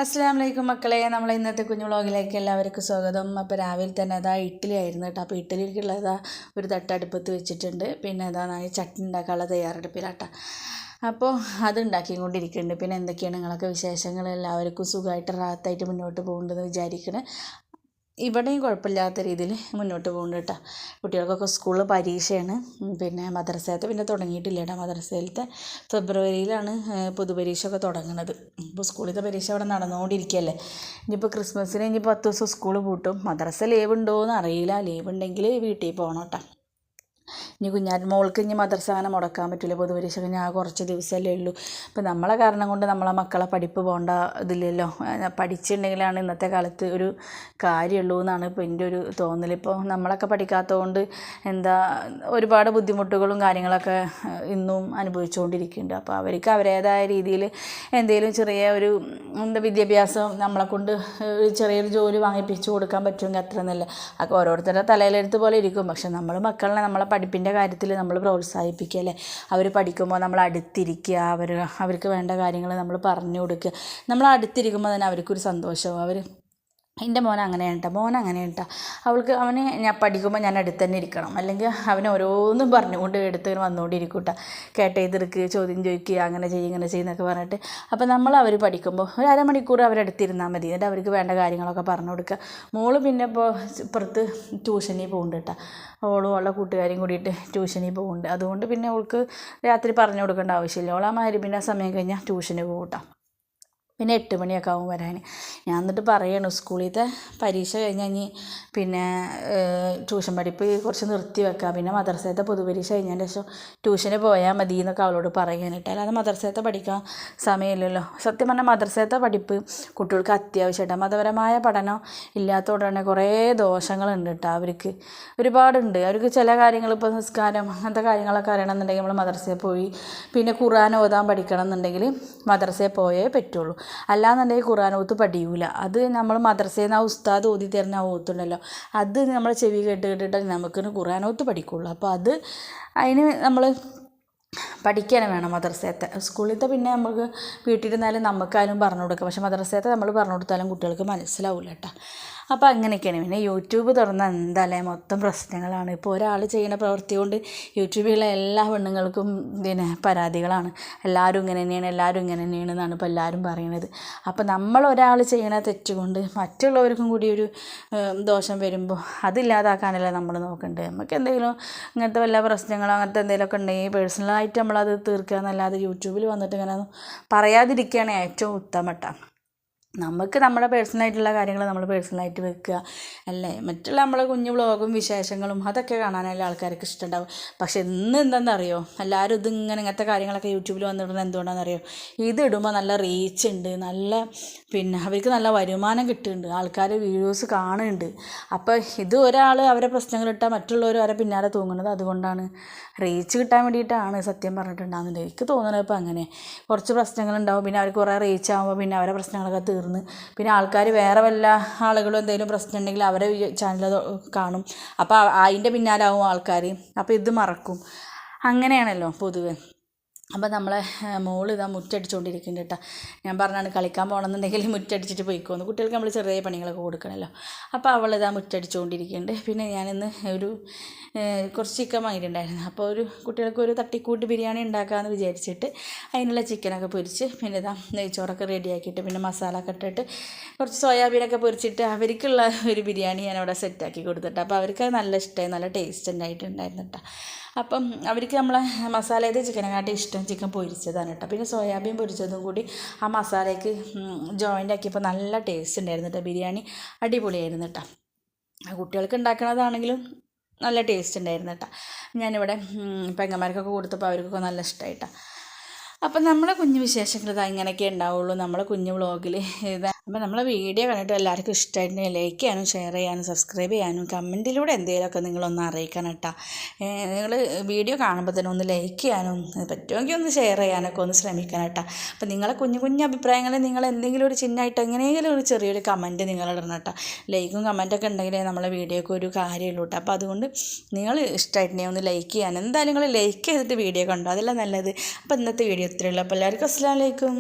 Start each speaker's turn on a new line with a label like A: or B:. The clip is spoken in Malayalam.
A: അസ്സലാമു അലൈക്കും മക്കളെ, നമ്മൾ ഇന്നത്തെ കുഞ്ഞു വ്ളോഗിലേക്ക് എല്ലാവർക്കും സ്വാഗതം. അപ്പോൾ രാവിലെ തന്നെ അതാ ഇഡ്ഡലി ആയിരുന്നു കേട്ടോ. അപ്പോൾ ഇഡ്ഡലിക്കുള്ളതാ ഒരു തട്ടടുപ്പത്ത് വെച്ചിട്ടുണ്ട്. പിന്നെ അതാ ചട്നി ഉണ്ടാക്കാനുള്ള തയ്യാറെടുപ്പിലാട്ടോ. അപ്പോൾ അത് ഉണ്ടാക്കിക്കൊണ്ടിരിക്കുന്നുണ്ട്. പിന്നെ എന്തൊക്കെയാണ് നിങ്ങളൊക്കെ വിശേഷങ്ങൾ? എല്ലാവർക്കും സുഖമായിട്ട് റാഹത്തായിട്ട് മുന്നോട്ട് പോകുന്നുണ്ടെന്ന് വിചാരിക്കണം. ഇവിടെയും കുഴപ്പമില്ലാത്ത രീതിയിൽ മുന്നോട്ട് പോകുന്നുണ്ട് കേട്ടോ. കുട്ടികൾക്കൊക്കെ സ്കൂളിൽ പരീക്ഷയാണ്. പിന്നെ മദ്രസയിലത്തെ പിന്നെ തുടങ്ങിയിട്ടില്ല കേട്ടോ. മദ്രസയിലത്തെ ഫെബ്രുവരിയിലാണ് പൊതുപരീക്ഷ ഒക്കെ തുടങ്ങുന്നത്. ഇപ്പോൾ സ്കൂളിലത്തെ പരീക്ഷ അവിടെ നടന്നുകൊണ്ടിരിക്കുകയല്ലേ. ഇനിയിപ്പോൾ ക്രിസ്മസിന് ഇനിയിപ്പോൾ 10 ദിവസം സ്കൂൾ പൂട്ടും. മദ്രസ ലീവ് ഉണ്ടോ എന്ന് അറിയില്ല. ലീവ് ഉണ്ടെങ്കിൽ വീട്ടിൽ പോകണം കേട്ടോ. ഇനി മോൾക്ക് ഇനി മദ്രസ അങ്ങനെ മുടക്കാൻ പറ്റില്ല. പൊതുപരീക്ഷ കഴിഞ്ഞാൽ ആ കുറച്ച് ദിവസമല്ലേ ഉള്ളൂ. ഇപ്പം നമ്മളെ കാരണം കൊണ്ട് നമ്മളെ മക്കളെ പഠിപ്പ് പോകേണ്ട ഇതില്ലല്ലോ. പഠിച്ചിട്ടുണ്ടെങ്കിലാണ് ഇന്നത്തെ കാലത്ത് ഒരു കാര്യമുള്ളൂ എന്നാണ് ഇപ്പോൾ എൻ്റെ ഒരു തോന്നൽ. ഇപ്പോൾ നമ്മളൊക്കെ പഠിക്കാത്തതുകൊണ്ട് ഒരുപാട് ബുദ്ധിമുട്ടുകളും കാര്യങ്ങളൊക്കെ ഇന്നും അനുഭവിച്ചുകൊണ്ടിരിക്കുന്നുണ്ട്. അപ്പോൾ അവർക്ക് അവരുടേതായ രീതിയിൽ എന്തെങ്കിലും ചെറിയ ഒരു വിദ്യാഭ്യാസം നമ്മളെക്കൊണ്ട് ചെറിയൊരു ജോലി വാങ്ങിപ്പിച്ച് കൊടുക്കാൻ പറ്റുമെങ്കിൽ അത്ര നല്ല. അപ്പോൾ ഓരോരുത്തരുടെ തലയിലെടുത്ത് പോലെ ഇരിക്കും. പക്ഷെ നമ്മൾ മക്കളെ നമ്മളെ പഠിപ്പിൻ്റെ കാര്യത്തിൽ നമ്മൾ പ്രോത്സാഹിപ്പിക്കുക അല്ലേ. അവർ പഠിക്കുമ്പോൾ നമ്മൾ അടുത്തിരിക്കുക, അവർക്ക് വേണ്ട കാര്യങ്ങൾ നമ്മൾ പറഞ്ഞു കൊടുക്കുക. നമ്മൾ അടുത്തിരിക്കുമ്പോൾ തന്നെ അവർക്കൊരു സന്തോഷവും. എൻ്റെ മോൻ അങ്ങനെയാണ് അവന് ഞാൻ പഠിക്കുമ്പോൾ ഞാൻ അടുത്ത് തന്നെ ഇരിക്കണം. അല്ലെങ്കിൽ അവന് ഓരോന്നും പറഞ്ഞുകൊണ്ട് എടുത്ത് വന്നുകൊണ്ടിരിക്കും കേട്ടോ. കേട്ടെതിർക്ക് ചോദ്യം ചോദിക്കുക, അങ്ങനെ ചെയ്യുന്നൊക്കെ പറഞ്ഞിട്ട്. അപ്പോൾ അവർ പഠിക്കുമ്പോൾ ഒരു അരമണിക്കൂർ അവരടുത്തിരുന്നാൽ മതി. എന്നിട്ട് അവർക്ക് വേണ്ട കാര്യങ്ങളൊക്കെ പറഞ്ഞു കൊടുക്കുക. മോള് പിന്നെ ഇപ്പോൾ ഇപ്പുറത്ത് ട്യൂഷനിൽ പോകുന്നുണ്ട് കേട്ടോ. ഓളും ഉള്ള കൂട്ടുകാരും കൂടിയിട്ട് ട്യൂഷനിൽ പോകുന്നുണ്ട്. അതുകൊണ്ട് പിന്നെ അവൾക്ക് രാത്രി പറഞ്ഞു കൊടുക്കേണ്ട ആവശ്യമില്ല. ഓളാ മഗ്‌രിബിൻ്റെ സമയം കഴിഞ്ഞാൽ ട്യൂഷന് പോകും കേട്ടോ. പിന്നെ 8 മണിയൊക്കെ ആവും വരാൻ. ഞാൻ എന്നിട്ട് പറയണു സ്കൂളിലത്തെ പരീക്ഷ കഴിഞ്ഞ് പിന്നെ ട്യൂഷൻ പഠിപ്പ് കുറച്ച് നിർത്തി വെക്കുക. പിന്നെ മദ്രസയിലത്തെ പൊതുപരീക്ഷ കഴിഞ്ഞതിന് ശേഷം ട്യൂഷന് പോയാൽ മതി എന്നൊക്കെ അവളോട് പറയാനിട്ട്. അല്ലാതെ മദ്രസയിലത്തെ പഠിക്കാൻ സമയമില്ലല്ലോ. സത്യം പറഞ്ഞാൽ മദ്രസയിലത്തെ പഠിപ്പ് കുട്ടികൾക്ക് അത്യാവശ്യമായിട്ടാണ്. മതപരമായ പഠനം ഇല്ലാത്തതുകൊണ്ട് തന്നെ കുറേ ദോഷങ്ങളുണ്ട് കേട്ടോ. അവർക്ക് ഒരുപാടുണ്ട്. അവർക്ക് ചില കാര്യങ്ങൾ ഇപ്പോൾ നിസ്കാരം അങ്ങനത്തെ കാര്യങ്ങളൊക്കെ അറിയണമെന്നുണ്ടെങ്കിൽ നമ്മൾ മദ്രസയിൽ പോയി. പിന്നെ ഖുർആൻ ഓതാൻ പഠിക്കണം എന്നുണ്ടെങ്കിൽ മദ്രസയിൽ പോയേ പറ്റുള്ളൂ. അല്ലാന്നുണ്ടെങ്കിൽ ഖുർആനോത്ത് പഠിയൂല. അത് നമ്മൾ മദ്രസയിൽ നിന്ന് ആ ഉസ്താദ് ഓതി തരുന്ന ആ ഓത്തുണ്ടല്ലോ, അത് നമ്മൾ ചെവി കേട്ടിട്ട് നമുക്ക് ഖുർആനോത്ത് പഠിക്കുള്ളൂ. അപ്പോൾ അതിന് നമ്മൾ പഠിക്കാനും വേണം മദ്രസയത്തെ. സ്കൂളിലത്തെ പിന്നെ നമുക്ക് വീട്ടിലിരുന്നാലും നമുക്കാരും പറഞ്ഞു കൊടുക്കാം. പക്ഷെ മദ്രസയത്തെ നമ്മൾ പറഞ്ഞു കൊടുത്താലും കുട്ടികൾക്ക് മനസ്സിലാവില്ല കേട്ടോ. അപ്പോൾ അങ്ങനെയൊക്കെയാണ്. പിന്നെ യൂട്യൂബ് തുറന്നാൽ എന്താല്ലേ മൊത്തം പ്രശ്നങ്ങളാണ്. ഇപ്പോൾ ഒരാൾ ചെയ്യുന്ന പ്രവൃത്തി കൊണ്ട് യൂട്യൂബിലുള്ള എല്ലാ പെണ്ണുങ്ങൾക്കും പിന്നെ പരാതികളാണ്. എല്ലാവരും ഇങ്ങനെ തന്നെയാണ് എന്നാണ് ഇപ്പോൾ എല്ലാവരും പറയുന്നത്. അപ്പോൾ ഒരാൾ ചെയ്യണ തെറ്റുകൊണ്ട് മറ്റുള്ളവർക്കും കൂടി ഒരു ദോഷം വരുമ്പോൾ അതില്ലാതാക്കാനല്ലേ നമ്മൾ നോക്കേണ്ടത്. നമുക്ക് എന്തെങ്കിലും ഇങ്ങനത്തെ വല്ല പ്രശ്നങ്ങളോ അങ്ങനത്തെ എന്തെങ്കിലുമൊക്കെ ഉണ്ടെങ്കിൽ പേഴ്സണലായിട്ട് നമ്മളത് തീർക്കുക എന്നല്ലാതെ യൂട്യൂബിൽ വന്നിട്ട് ഇങ്ങനെ പറയാതിരിക്കുകയാണ് ഏറ്റവും ഉത്തമം. നമുക്ക് നമ്മുടെ പേഴ്സണലായിട്ടുള്ള കാര്യങ്ങൾ നമ്മൾ പേഴ്സണലായിട്ട് വെക്കുക അല്ലേ. മറ്റുള്ള നമ്മളെ കുഞ്ഞു വ്ളോഗും വിശേഷങ്ങളും അതൊക്കെ കാണാനല്ലേ ആൾക്കാർക്ക് ഇഷ്ടമുണ്ടാവും. പക്ഷെ എന്താണെന്നറിയോ, എല്ലാവരും ഇങ്ങനത്തെ കാര്യങ്ങളൊക്കെ യൂട്യൂബിൽ വന്നിടുന്നത് എന്തുകൊണ്ടാണെന്നറിയോ, ഇതിടുമ്പോൾ നല്ല റീച്ച് ഉണ്ട്, പിന്നെ അവർക്ക് നല്ല വരുമാനം കിട്ടുന്നുണ്ട്, ആൾക്കാർ വീഡിയോസ് കാണുന്നുണ്ട്. അപ്പോൾ ഇത് ഒരാൾ അവരെ പ്രശ്നങ്ങളിട്ടാൽ മറ്റുള്ളവർ അവരെ പിന്നാലെ തൂങ്ങുന്നത് അതുകൊണ്ടാണ്, റീച്ച് കിട്ടാൻ വേണ്ടിയിട്ടാണ് സത്യം പറഞ്ഞിട്ടുണ്ടാകുന്നത്. എനിക്ക് തോന്നുന്നത് ഇപ്പോൾ അങ്ങനെ കുറച്ച് പ്രശ്നങ്ങളുണ്ടാവും. പിന്നെ അവർക്ക് കുറേ റീച്ച് ആകുമ്പോൾ പിന്നെ അവരെ പ്രശ്നങ്ങളൊക്കെ തീർന്ന് പിന്നെ ആൾക്കാർ വേറെ വല്ല ആളുകളും എന്തെങ്കിലും പ്രശ്നം ഉണ്ടെങ്കിൽ അവരെ ചാനൽ കാണും. അപ്പോൾ അതിൻ്റെ പിന്നാലാവും ആൾക്കാർ. അപ്പോൾ ഇത് മറക്കും. അങ്ങനെയാണല്ലോ പൊതുവെ. അപ്പോൾ നമ്മളെ മോള് മുറ്റടിച്ചുകൊണ്ടിരിക്കുന്നുണ്ട് കേട്ടോ. ഞാൻ പറഞ്ഞാണ് കളിക്കാൻ പോകണമെന്നുണ്ടെങ്കിൽ മുറ്റടിച്ചിട്ട് പോയിക്കോന്ന്. കുട്ടികൾക്ക് നമ്മൾ ചെറിയ പണികളൊക്കെ കൊടുക്കണമല്ലോ. അപ്പോൾ അവൾ മുറ്റടിച്ചുകൊണ്ടിരിക്കുന്നുണ്ട്. പിന്നെ ഞാനിന്ന് കുറച്ച് ചിക്കൻ വാങ്ങിയിട്ടുണ്ടായിരുന്നു. അപ്പോൾ കുട്ടികൾക്ക് ഒരു തട്ടിക്കൂട്ട് ബിരിയാണി ഉണ്ടാക്കാമെന്ന് വിചാരിച്ചിട്ട് അതിനുള്ള ചിക്കനൊക്കെ പൊരിച്ച് പിന്നെ നെയ്ച്ചോറൊക്കെ റെഡിയാക്കിയിട്ട് പിന്നെ മസാല ഒക്കെ ഇട്ടിട്ട് കുറച്ച് സോയാബീനൊക്കെ പൊരിച്ചിട്ട് അവർക്കുള്ള ഒരു ബിരിയാണി ഞാൻ അവിടെ സെറ്റാക്കി കൊടുത്തിട്ട്. അപ്പോൾ അവർക്ക് നല്ല ഇഷ്ടമായി, നല്ല ടേസ്റ്റ് ഉണ്ടായിട്ടുണ്ടായിരുന്നു കേട്ടോ. അപ്പം അവർക്ക് നമ്മളെ മസാലയുടെ ചിക്കനെക്കാട്ടി ഇഷ്ടം ചിക്കൻ പൊരിച്ചതാണ് കേട്ടോ. പിന്നെ സോയാബീൻ പൊരിച്ചതും കൂടി ആ മസാലയ്ക്ക് ജോയിൻ്റ് ആക്കിയപ്പോൾ നല്ല ടേസ്റ്റ് ഉണ്ടായിരുന്നു കേട്ടോ. ബിരിയാണി അടിപൊളിയായിരുന്നു കേട്ടോ. കുട്ടികൾക്ക് ഉണ്ടാക്കണതാണെങ്കിലും നല്ല ടേസ്റ്റ് ഉണ്ടായിരുന്നു കേട്ടോ. ഞാനിവിടെ പെങ്ങന്മാർക്കൊക്കെ കൊടുത്തപ്പോൾ അവർക്കൊക്കെ നല്ല ഇഷ്ടമായിട്ടാണ്. അപ്പം നമ്മളെ കുഞ്ഞു വിശേഷങ്ങൾ ഇങ്ങനെയൊക്കെ ഉണ്ടാവുള്ളൂ നമ്മളെ കുഞ്ഞു വ്ളോഗിൽ. അപ്പോൾ നമ്മളെ വീഡിയോ കണ്ടിട്ട് എല്ലാവർക്കും ഇഷ്ടമായിട്ടുണ്ടെങ്കിൽ ലൈക്ക് ചെയ്യാനും ഷെയർ ചെയ്യാനും സബ്സ്ക്രൈബ് ചെയ്യാനും കമൻറ്റിലൂടെ എന്തെങ്കിലുമൊക്കെ നിങ്ങളൊന്ന് അറിയിക്കണം കേട്ടോ. നിങ്ങൾ വീഡിയോ കാണുമ്പോൾ തന്നെ ഒന്ന് ലൈക്ക് ചെയ്യാനും പറ്റുമെങ്കിൽ ഒന്ന് ഷെയർ ചെയ്യാനൊക്കെ ഒന്ന് ശ്രമിക്കണം കേട്ടോ. അപ്പോൾ നിങ്ങളെ കുഞ്ഞു കുഞ്ഞു അഭിപ്രായങ്ങൾ നിങ്ങൾ എന്തെങ്കിലും ഒരു ചിഹ്നമായിട്ട് എങ്ങനെയെങ്കിലും ഒരു ചെറിയൊരു കമൻറ്റ് നിങ്ങൾ ഇടണം കേട്ടോ. ലൈക്കും കമൻറ്റൊക്കെ ഉണ്ടെങ്കിലേ നമ്മളെ വീഡിയോക്ക് ഒരു കാര്യമുള്ളൂ കേട്ടോ. അപ്പോൾ അതുകൊണ്ട് നിങ്ങൾ ഇഷ്ടമായിട്ടുണ്ടെങ്കിൽ ഒന്ന് ലൈക്ക് ചെയ്യാൻ എന്തായാലും നിങ്ങൾ ലൈക്ക് ചെയ്തിട്ട് വീഡിയോ കണ്ടോ, അതെല്ലാം നല്ലത്. അപ്പോൾ ഇന്നത്തെ വീഡിയോ ഇത്രയേ ഉള്ളൂ. അപ്പോൾ എല്ലാവർക്കും അസ്സലാമു അലൈക്കും.